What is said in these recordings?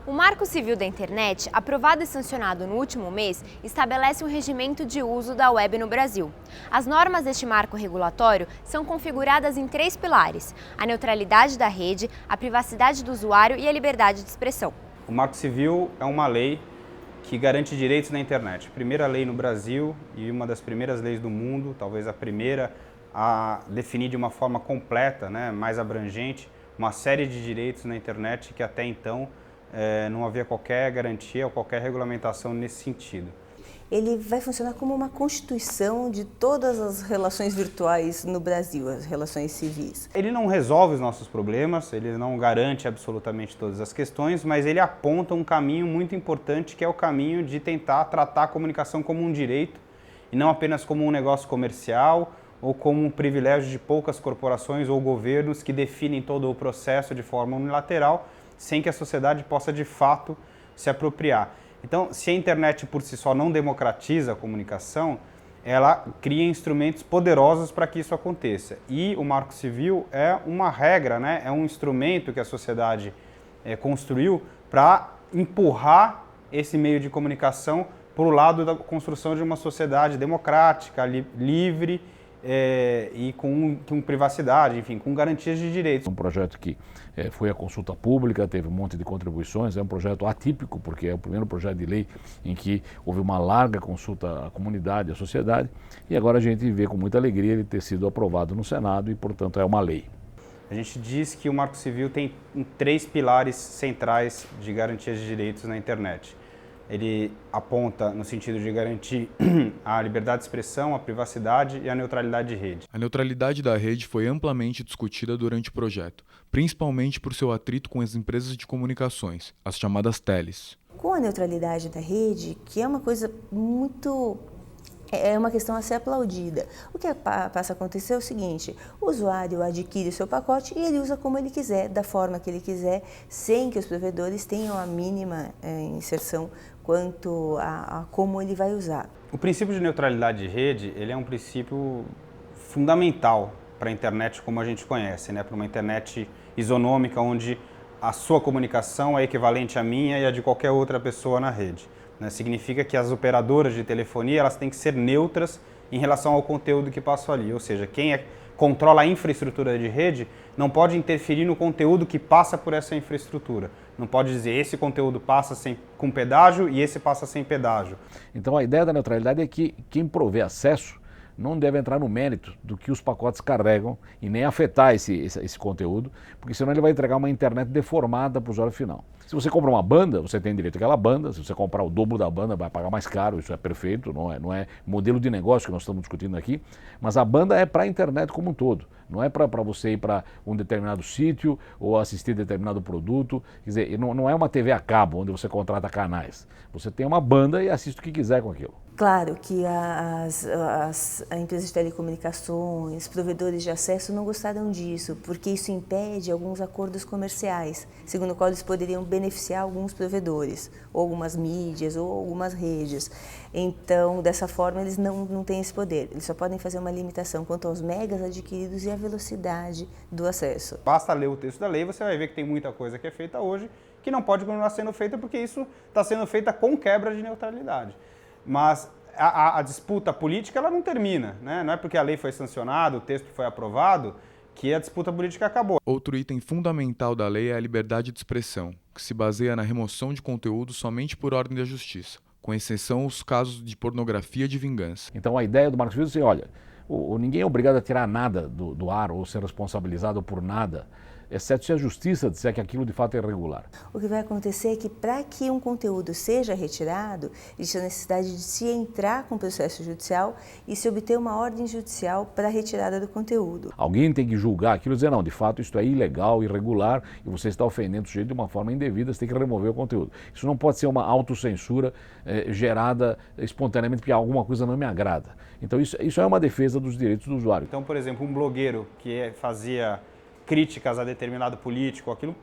O Marco Civil da Internet, aprovado e sancionado no último mês, estabelece um regimento de uso da web no Brasil. As normas deste marco regulatório são configuradas em 3 pilares: a neutralidade da rede, a privacidade do usuário e a liberdade de expressão. O Marco Civil é uma lei que garante direitos na internet. Primeira lei no Brasil e uma das primeiras leis do mundo, talvez a primeira a definir de uma forma completa, mais abrangente, uma série de direitos na internet que até então não havia qualquer garantia ou qualquer regulamentação nesse sentido. Ele vai funcionar como uma constituição de todas as relações virtuais no Brasil, as relações civis. Ele não resolve os nossos problemas, ele não garante absolutamente todas as questões, mas ele aponta um caminho muito importante, que é o caminho de tentar tratar a comunicação como um direito e não apenas como um negócio comercial ou como um privilégio de poucas corporações ou governos que definem todo o processo de forma unilateral, sem que a sociedade possa de fato se apropriar. Então, se a internet por si só não democratiza a comunicação, ela cria instrumentos poderosos para que isso aconteça. E o Marco Civil é uma regra, é um instrumento que a sociedade construiu para empurrar esse meio de comunicação para o lado da construção de uma sociedade democrática, livre, e com privacidade, enfim, com garantias de direitos. Um projeto que foi a consulta pública, teve um monte de contribuições, é um projeto atípico, porque é o primeiro projeto de lei em que houve uma larga consulta à comunidade, à sociedade, e agora a gente vê com muita alegria ele ter sido aprovado no Senado e, portanto, é uma lei. A gente diz que o Marco Civil tem 3 pilares centrais de garantias de direitos na internet. Ele aponta no sentido de garantir a liberdade de expressão, a privacidade e a neutralidade de rede. A neutralidade da rede foi amplamente discutida durante o projeto, principalmente por seu atrito com as empresas de comunicações, as chamadas teles. Com a neutralidade da rede, que é uma coisa muito... é uma questão a ser aplaudida. O que passa a acontecer é o seguinte: o usuário adquire o seu pacote e ele usa como ele quiser, da forma que ele quiser, sem que os provedores tenham a mínima inserção quanto a como ele vai usar. O princípio de neutralidade de rede, ele é um princípio fundamental para a internet como a gente conhece, para uma internet isonômica, onde a sua comunicação é equivalente à minha e à de qualquer outra pessoa na rede. Significa que as operadoras de telefonia elas têm que ser neutras em relação ao conteúdo que passa ali, ou seja, quem controla a infraestrutura de rede não pode interferir no conteúdo que passa por essa infraestrutura. Não pode dizer esse conteúdo passa com pedágio e esse passa sem pedágio. Então a ideia da neutralidade é que quem prover acesso não deve entrar no mérito do que os pacotes carregam e nem afetar esse conteúdo, porque senão ele vai entregar uma internet deformada para o usuário final. Se você compra uma banda, você tem direito àquela banda. Se você comprar o dobro da banda, vai pagar mais caro, isso é perfeito, não é modelo de negócio que nós estamos discutindo aqui, mas a banda é para a internet como um todo, não é para você ir para um determinado sítio ou assistir determinado produto. Quer dizer, não é uma TV a cabo onde você contrata canais, você tem uma banda e assiste o que quiser com aquilo. Claro que as empresas de telecomunicações, provedores de acesso não gostaram disso, porque isso impede alguns acordos comerciais, segundo o qual eles poderiam beneficiar alguns provedores, ou algumas mídias, ou algumas redes. Então, dessa forma, eles não têm esse poder. Eles só podem fazer uma limitação quanto aos megas adquiridos e à velocidade do acesso. Basta ler o texto da lei, você vai ver que tem muita coisa que é feita hoje que não pode continuar sendo feita porque isso está sendo feita com quebra de neutralidade. Mas a disputa política ela não termina, Não é porque a lei foi sancionada, o texto foi aprovado, que a disputa política acabou. Outro item fundamental da lei é a liberdade de expressão, que se baseia na remoção de conteúdo somente por ordem da justiça, com exceção aos casos de pornografia de vingança. Então a ideia do Marco Civil é dizer, olha, ninguém é obrigado a tirar nada do ar ou ser responsabilizado por nada, exceto se a justiça disser que aquilo de fato é irregular. O que vai acontecer é que para que um conteúdo seja retirado, existe a necessidade de se entrar com o processo judicial e se obter uma ordem judicial para a retirada do conteúdo. Alguém tem que julgar aquilo e dizer, não, de fato isso é ilegal, irregular e você está ofendendo o sujeito de uma forma indevida, você tem que remover o conteúdo. Isso não pode ser uma autocensura gerada espontaneamente porque alguma coisa não me agrada. Então isso é uma defesa dos direitos do usuário. Então, por exemplo, um blogueiro que fazia críticas a determinado político, aquilo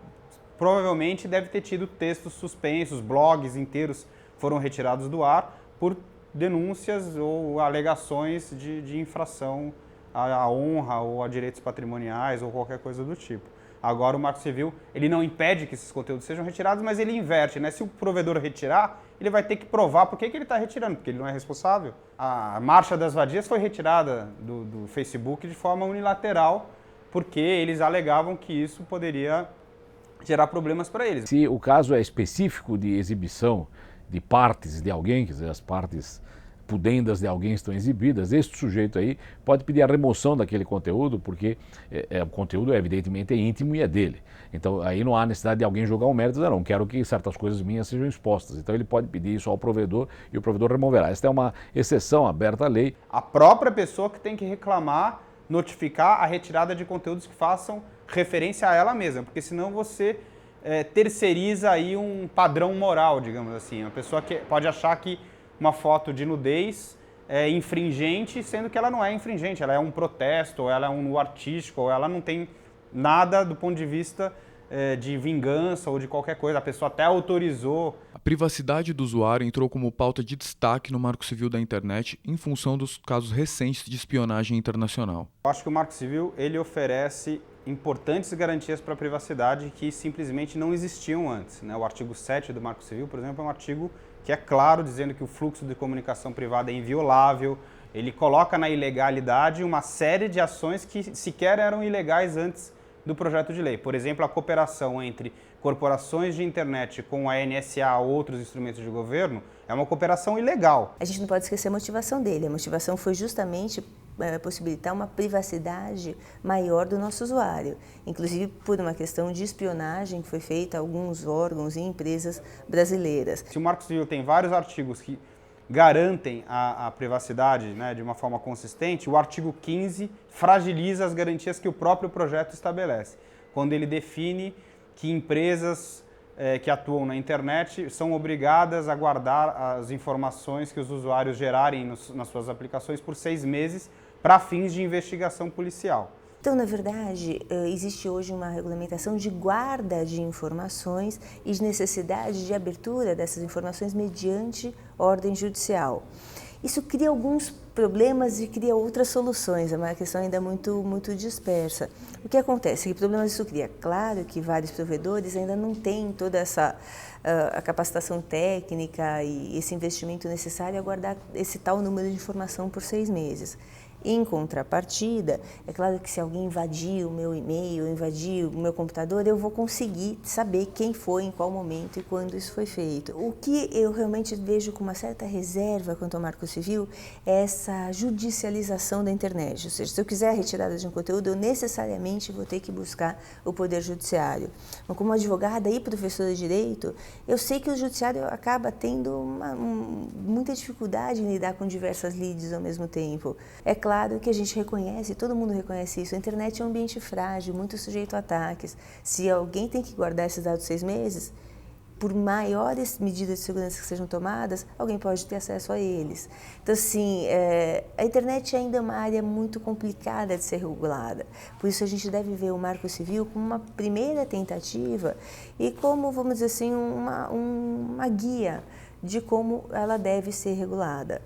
provavelmente deve ter tido textos suspensos, blogs inteiros foram retirados do ar por denúncias ou alegações de infração à honra ou a direitos patrimoniais ou qualquer coisa do tipo. Agora o Marco Civil, ele não impede que esses conteúdos sejam retirados, mas ele inverte, né? Se o provedor retirar, ele vai ter que provar por que ele está retirando, porque ele não é responsável. A Marcha das Vadias foi retirada do Facebook de forma unilateral, porque eles alegavam que isso poderia gerar problemas para eles. Se o caso é específico de exibição de partes de alguém, quer dizer, as partes pudendas de alguém estão exibidas, este sujeito aí pode pedir a remoção daquele conteúdo, porque o conteúdo evidentemente é íntimo e é dele. Então aí não há necessidade de alguém jogar um mérito, não quero que certas coisas minhas sejam expostas. Então ele pode pedir isso ao provedor e o provedor removerá. Esta é uma exceção aberta à lei. A própria pessoa que tem que reclamar, notificar a retirada de conteúdos que façam referência a ela mesma, porque senão você terceiriza aí um padrão moral, digamos assim. A pessoa que pode achar que uma foto de nudez é infringente, sendo que ela não é infringente, ela é um protesto, ou ela é um artístico, ou ela não tem nada do ponto de vista de vingança ou de qualquer coisa. A pessoa até autorizou. A privacidade do usuário entrou como pauta de destaque no Marco Civil da Internet em função dos casos recentes de espionagem internacional. Eu acho que o Marco Civil ele oferece importantes garantias para a privacidade que simplesmente não existiam antes, né? O artigo 7 do Marco Civil, por exemplo, é um artigo que é claro, dizendo que o fluxo de comunicação privada é inviolável. Ele coloca na ilegalidade uma série de ações que sequer eram ilegais antes do projeto de lei. Por exemplo, a cooperação entre corporações de internet com a NSA ou outros instrumentos de governo é uma cooperação ilegal. A gente não pode esquecer a motivação dele. A motivação foi justamente possibilitar uma privacidade maior do nosso usuário, inclusive por uma questão de espionagem que foi feita a alguns órgãos e empresas brasileiras. Se o Marco Civil tem vários artigos que garantem a privacidade, né, de uma forma consistente, o artigo 15 fragiliza as garantias que o próprio projeto estabelece, quando ele define que empresas que atuam na internet são obrigadas a guardar as informações que os usuários gerarem nas suas aplicações por 6 meses para fins de investigação policial. Então, na verdade, existe hoje uma regulamentação de guarda de informações e de necessidade de abertura dessas informações mediante ordem judicial. Isso cria alguns problemas e cria outras soluções, é uma questão ainda muito dispersa. O que acontece? Que problemas isso cria? Claro que vários provedores ainda não têm toda essa a capacitação técnica e esse investimento necessário a guardar esse tal número de informação por 6 meses. Em contrapartida, é claro que se alguém invadir o meu e-mail, invadir o meu computador, eu vou conseguir saber quem foi, em qual momento e quando isso foi feito. O que eu realmente vejo com uma certa reserva quanto ao Marco Civil é essa judicialização da internet. Ou seja, se eu quiser a retirada de um conteúdo, eu necessariamente vou ter que buscar o Poder Judiciário. Mas como advogada e professora de Direito, eu sei que o Judiciário acaba tendo muita dificuldade em lidar com diversas lides ao mesmo tempo. É claro que a gente reconhece, todo mundo reconhece isso, a internet é um ambiente frágil, muito sujeito a ataques. Se alguém tem que guardar esses dados 6 meses, por maiores medidas de segurança que sejam tomadas, alguém pode ter acesso a eles. Então, assim, a internet ainda é uma área muito complicada de ser regulada. Por isso, a gente deve ver o Marco Civil como uma primeira tentativa e como, vamos dizer assim, uma guia de como ela deve ser regulada.